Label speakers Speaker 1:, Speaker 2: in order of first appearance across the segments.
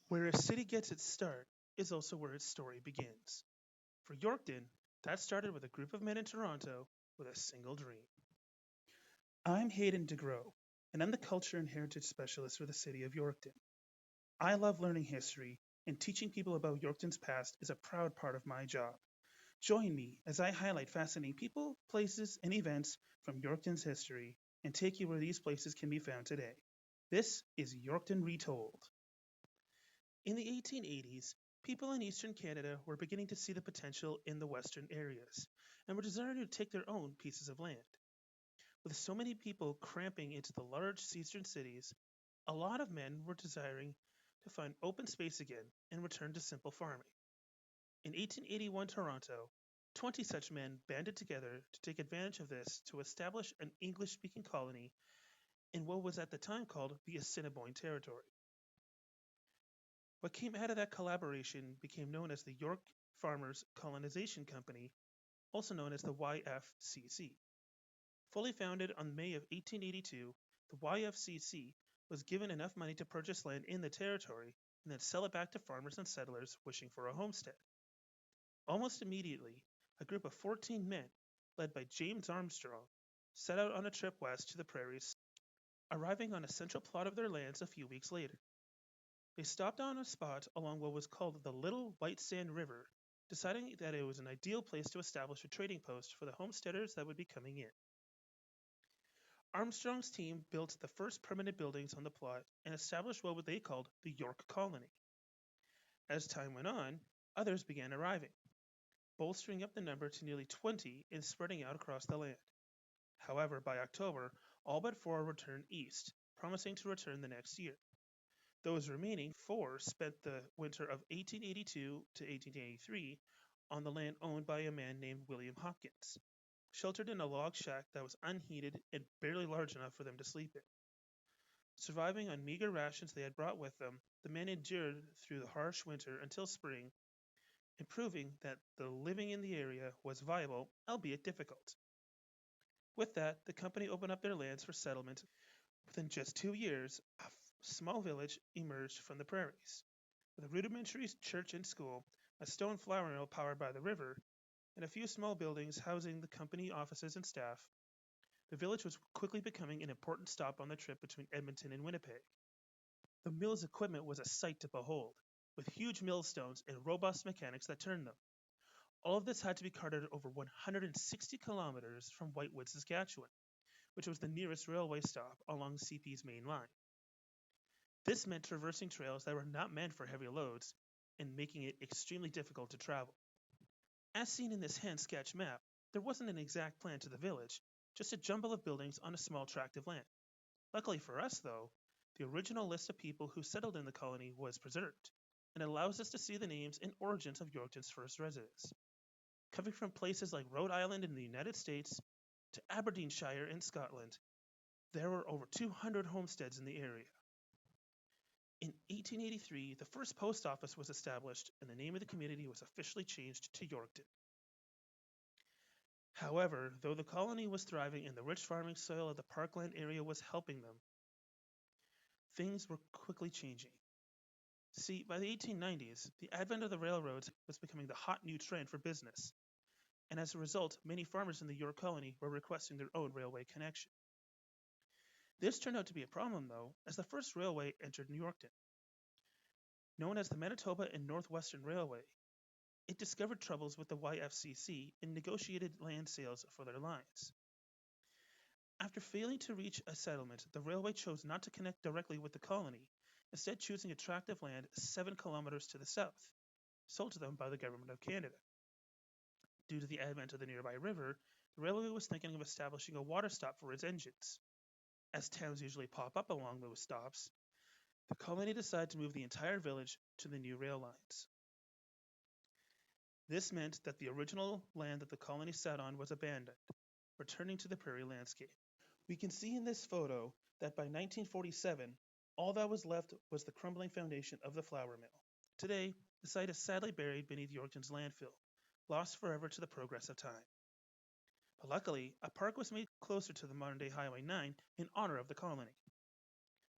Speaker 1: Where a city gets its start is also where its story begins. For Yorkton, that started with a group of men in Toronto with a single dream. I'm Hayden DeGrow, and I'm the Culture and Heritage Specialist for the City of Yorkton. I love learning history, and teaching people about Yorkton's past is a proud part of my job. Join me as I highlight fascinating people, places, and events from Yorkton's history and take you where these places can be found today. This is Yorkton Retold. In the 1880s, people in eastern Canada were beginning to see the potential in the western areas and were desiring to take their own pieces of land. With so many people cramping into the large eastern cities, a lot of men were desiring to find open space again and return to simple farming. In 1881 Toronto, 20 such men banded together to take advantage of this to establish an English speaking colony in what was at the time called the Assiniboine Territory. What came out of that collaboration became known as the York Farmers Colonization Company, also known as the YFCC. Fully founded on May of 1882, the YFCC was given enough money to purchase land in the territory and then sell it back to farmers and settlers wishing for a homestead. Almost immediately, a group of 14 men, led by James Armstrong, set out on a trip west to the prairies, arriving on a central plot of their lands a few weeks later. They stopped on a spot along what was called the Little White Sand River, deciding that it was an ideal place to establish a trading post for the homesteaders that would be coming in. Armstrong's team built the first permanent buildings on the plot and established what they called the York Colony. As time went on, others began arriving, bolstering up the number to nearly 20 and spreading out across the land. However, by October, all but four returned east, promising to return the next year. Those remaining four spent the winter of 1882 to 1883 on the land owned by a man named William Hopkins, sheltered in a log shack that was unheated and barely large enough for them to sleep in. Surviving on meager rations they had brought with them, the men endured through the harsh winter until spring, and proving that the living in the area was viable, albeit difficult. With that, the company opened up their lands for settlement. Within just 2 years, a small village emerged from the prairies. With a rudimentary church and school, a stone flour mill powered by the river, and a few small buildings housing the company offices and staff, the village was quickly becoming an important stop on the trip between Edmonton and Winnipeg. The mill's equipment was a sight to behold, with huge millstones and robust mechanics that turned them. All of this had to be carted over 160 kilometers from Whitewood, Saskatchewan, which was the nearest railway stop along CP's main line. This meant traversing trails that were not meant for heavy loads and making it extremely difficult to travel. As seen in this hand sketch map, there wasn't an exact plan to the village, just a jumble of buildings on a small tract of land. Luckily for us, though, the original list of people who settled in the colony was preserved, and allows us to see the names and origins of Yorkton's first residents. Coming from places like Rhode Island in the United States to Aberdeenshire in Scotland, there were over 200 homesteads in the area. In 1883, the first post office was established and the name of the community was officially changed to Yorkton. However, though the colony was thriving and the rich farming soil of the parkland area was helping them, things were quickly changing. See, by the 1890s, the advent of the railroads was becoming the hot new trend for business, and as a result, many farmers in the York colony were requesting their own railway connection. This turned out to be a problem, though, as the first railway entered New Yorkton. Known as the Manitoba and Northwestern Railway, it discovered troubles with the YFCC and negotiated land sales for their lines. After failing to reach a settlement, the railway chose not to connect directly with the colony, instead choosing a tract of land 7 kilometers to the south, sold to them by the Government of Canada. Due to the advent of the nearby river, the railway was thinking of establishing a water stop for its engines. As towns usually pop up along those stops, the colony decided to move the entire village to the new rail lines. This meant that the original land that the colony sat on was abandoned, returning to the prairie landscape. We can see in this photo that by 1947, all that was left was the crumbling foundation of the flour mill. Today, the site is sadly buried beneath Yorkton's landfill, lost forever to the progress of time. But luckily, a park was made closer to the modern-day Highway 9 in honor of the colony.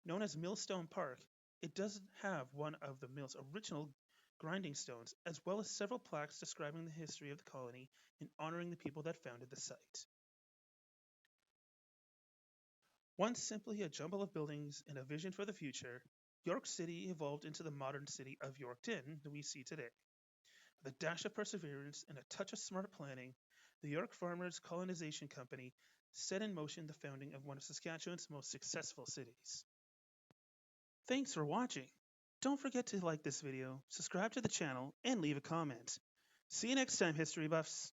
Speaker 1: Known as Millstone Park, It does have one of the mill's original grinding stones, as well as several plaques describing the history of the colony and honoring the people that founded the site. Once simply a jumble of buildings and a vision for the future, York City evolved into the modern city of Yorkton that we see today. With a dash of perseverance and a touch of smart planning, the York Farmers Colonization Company set in motion the founding of one of Saskatchewan's most successful cities. Thanks for watching. Don't forget to like this video, subscribe to the channel, and leave a comment. See you next time, history buffs.